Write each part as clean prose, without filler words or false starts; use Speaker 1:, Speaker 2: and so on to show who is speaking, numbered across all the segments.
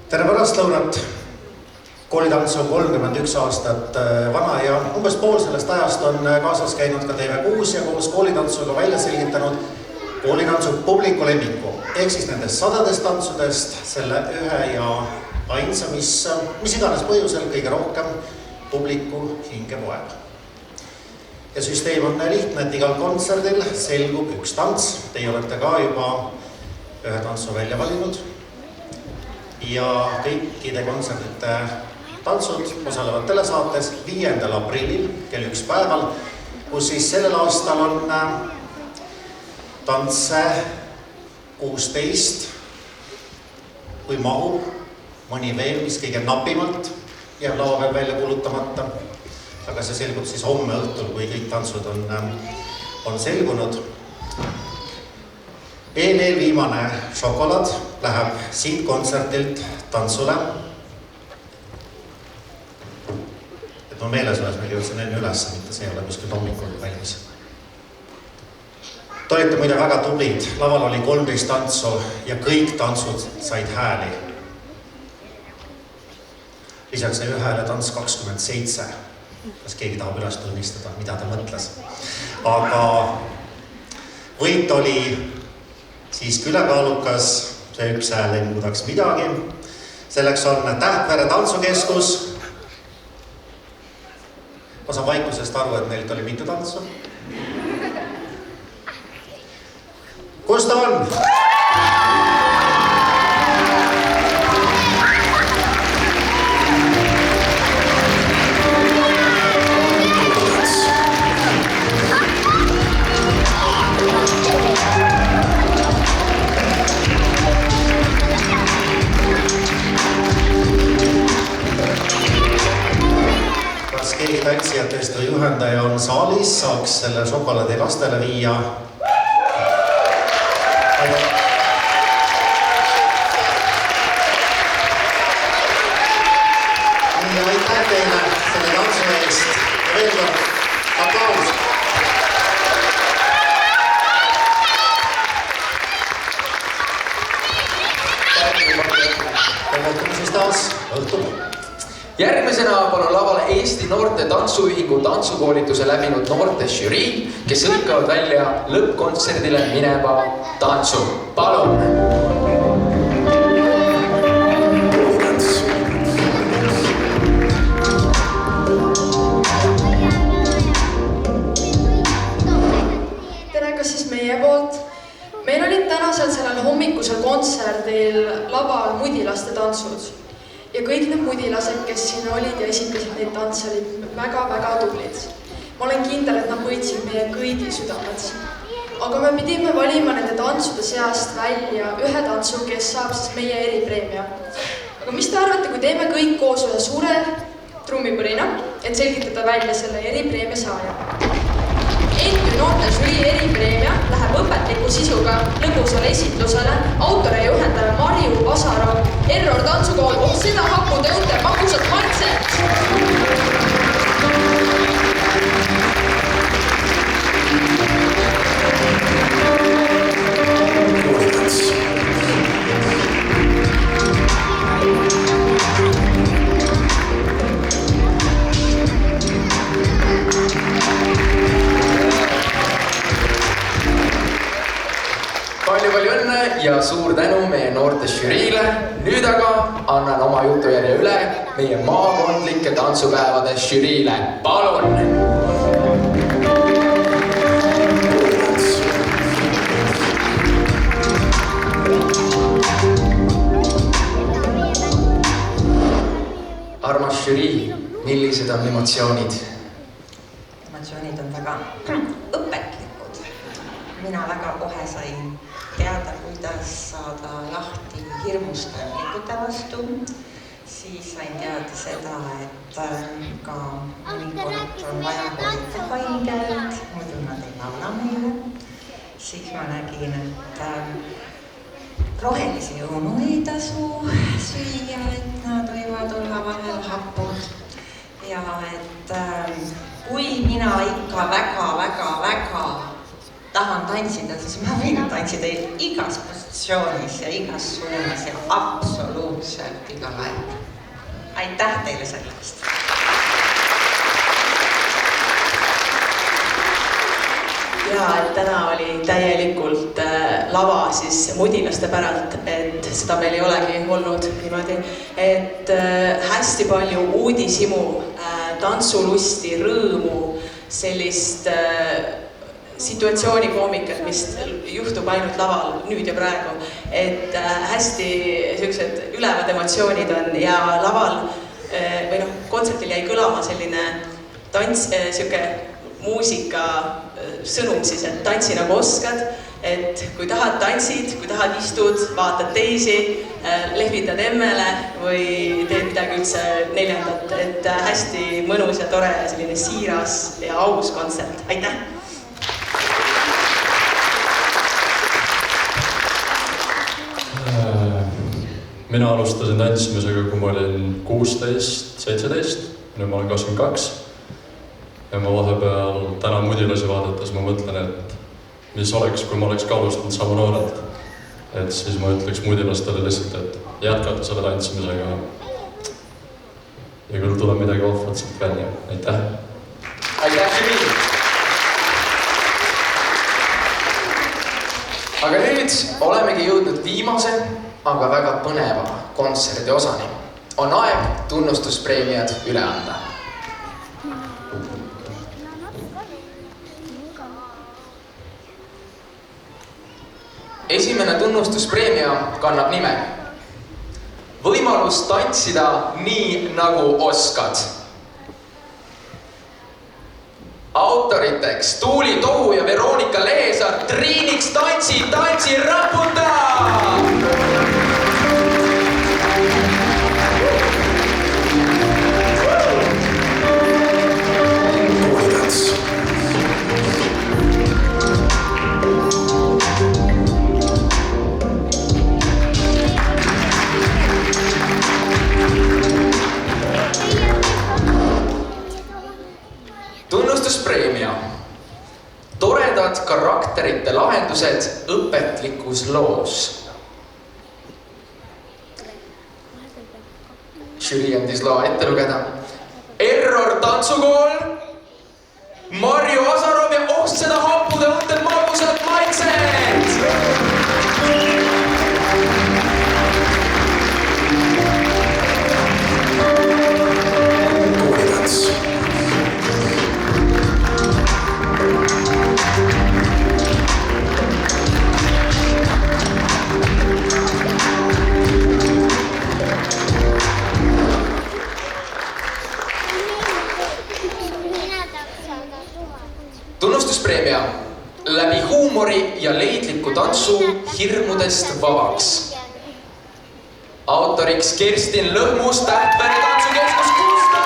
Speaker 1: Tere pärastlõunat! Koolitants on 31 aastat vana ja umbes pool sellest ajast on kaasas käinud ka TV6 ja koos koolitantsuga välja selgitanud koolitantsu publiku lemmiku. Ehk siis nendest sadadest tantsudest selle ühe ja ainsa, mis iganes põhjusel kõige rohkem publiku hinge poeb. Ja süsteem on lihtne, et igal kontserdil selgub üks tants. Teie olete ka juba ühe tantsu välja valinud. Ja kõikide kontserdite tantsud osalevad telesaates 5. aprillil kell 1 päeval, kus siis sellel aastal on tantse 16, kui mahub mõni veel, mis kõige napimalt jääb laua veel välja kuulutamata. Aga see selgub siis homme õhtul, kui kõik tantsud on selgunud. Eelviimane šokolaad läheb siit kontsertilt tantsule. Et ma meeles oleks, ma kirjutasin enne üles, mitte see ei ole kuskil hommikul valmis. Te olite muide väga tublid. Laval oli 13 tantsu ja kõik tantsud said hääli. Lisaks sai ühele tants 27. Kas keegi tahab üles tunnistada, mida ta mõtles. Aga võit oli siiski ülekaalukas, see üks hääl ei muudaks midagi. Selleks on Tähtvere tantsukeskus. Ma saan vaikusest aru, et neilt oli mitu tantsu. Kus ta on? Keegi tantsijatest või juhendaja on saalis, saaks selle šokolaadi lastele viia. Ja aitäh teile selle tantsu eest. Ja veel kord, aplaus. Kohtume siis taas õhtul.
Speaker 2: Järgmisena palun lavale Eesti Noorte Tantsuühingu tantsukoolituse läbinud noorte žürii, kes hõikavad välja lõppkontserdile mineva tantsu. Palun!
Speaker 3: Tere ka siis meie poolt. Meil olid tänasel sellel hommikusel kontserdil laval mudilaste tantsud. Ja kõik need mudilased, kes siin olid ja esitasid neid tantse, olid väga-väga tublid. Ma olen kindel, et nad võitsid meie kõigi südamed. Aga me pidime valima nende tantsude seast välja ühe tantsu, kes saab siis meie eripreemia. Aga mis te arvate, kui teeme kõik koos ühe suure trummipõrina, et selgitada välja selle eripreemia saaja? Eesti Noorte žürii eripreemia läheb õpetliku sisuga lõbusale esitlusele autor ja juhendaja Marju Vasaro Error tantsukool seda hapu tõunte makusat maitset.
Speaker 2: Palju õnne ja suur tänu meie noorte žüriile. Nüüd aga annan oma jutujärje üle meie maakondlike tantsupäevade žüriile. Palun! Armas žürii, millised on emotsioonid?
Speaker 4: Emotsioonid on väga õpetlikud. Mina väga kohe sain teada, kuidas saada lahti hirmustajate vastu. Siis sain teada seda, et ka mõnikord on vaja hoida haigeid, muidu nad ei laula meile. Siis ma nägin, et rohelisi õunu ei tasu süüa, et nad võivad olla vahel hapud. Ja et kui mina ikka väga tahan tantsida, siis ma võin tantsida igas positsioonis ja igas suunas ja absoluutselt igal ajal. Aitäh teile sellest!
Speaker 5: Ja et täna oli täielikult lava siis mudilaste päralt, et seda meil ei olegi olnud niimoodi, et hästi palju uudishimu, tantsulusti, rõõmu, sellist situatsioonikomikad, mis juhtub ainult laval nüüd ja praegu, et hästi sellised ülevad emotsioonid on ja laval või noh, kontsertil jäi kõlama selline tants, siuke muusika sõnum siis, et tantsi nagu oskad, et kui tahad tantsid, kui tahad istud, vaatad teisi, lehvitad emmele või teed midagi üldse neljandat, et hästi mõnus ja tore ja selline siiras ja aus kontsert. Aitäh!
Speaker 6: Mina alustasin tantsimisega, kui ma olin 16, 17, nüüd ma olen 22. Ja ma vahepeal täna mudilasi vaadates ma mõtlen, et mis oleks, kui ma oleks ka alustanud sama noorelt. Et siis ma ütleks mudilastele lihtsalt, et jätkata selle tantsimisega. Ja küll tuleb midagi ohvat sealt välja. Aitäh!
Speaker 2: Aitäh, Jüri! Aga nüüd olemegi jõudnud viimase, aga väga põneva kontserdi osani. On aeg tunnustuspreemiad üle anda. Esimene tunnustuspreemia kannab nime Võimalus tantsida nii nagu oskad. Autoriteks Tuuli Tohu ja Veronika Leesar, Triiniks tantsi raputa! Tunnustuspreemia. Toredad karakterite lahendused õpetlikus loos. Žürii andis loa ette lugeda. Error tantsukool, Marju Asarov ja seda happude õtted magusad maitsed! Tunnustuspreemia. Läbi huumori ja leidliku tantsu hirmudest vabaks. Autoriks Kerstin Lõhmus, Tähtvere tantsukeskus Kusta!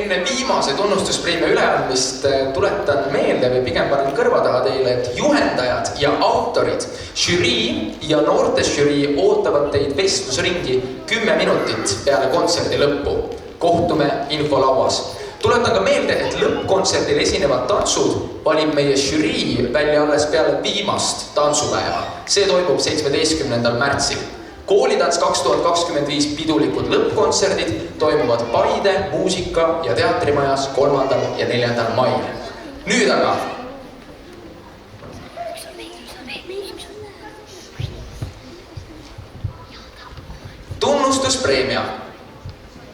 Speaker 2: Enne viimase tunnustuspreemia üleandmist tuletan meelde või pigem panen kõrva taha teile, et juhendajad ja autorid, žürii ja noortes žürii ootavad teid vestlusringi 10 minutit peale kontserdi lõppu. Kohtume infolauas. Tuletan ka meelde, et lõppkontserdil esinevad tantsud valib meie žürii välja alles peale viimast tantsupäeva. See toimub 17. märtsil. Koolitants 2025 pidulikud lõppkontserdid toimuvad Paide, muusika- ja teatrimajas 3. ja 4. mail. Nüüd aga tunnustuspreemia.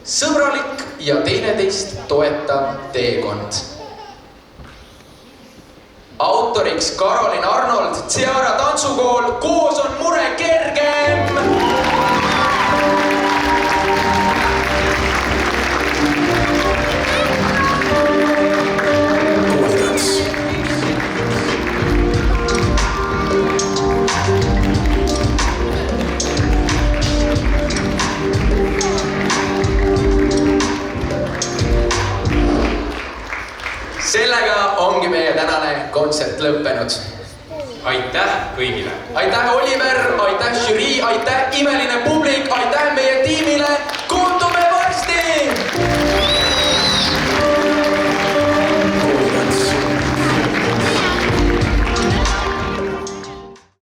Speaker 2: Sõbralik ja teineteist toetav teekond. Autoriks Karolin Arnold, Ciara tantsukool, koos on mure kergem! kontsert lõppenud.
Speaker 7: Aitäh kõigile!
Speaker 2: Aitäh, Oliver, aitäh, žürii, aitäh, imeline publik, aitäh meie tiimile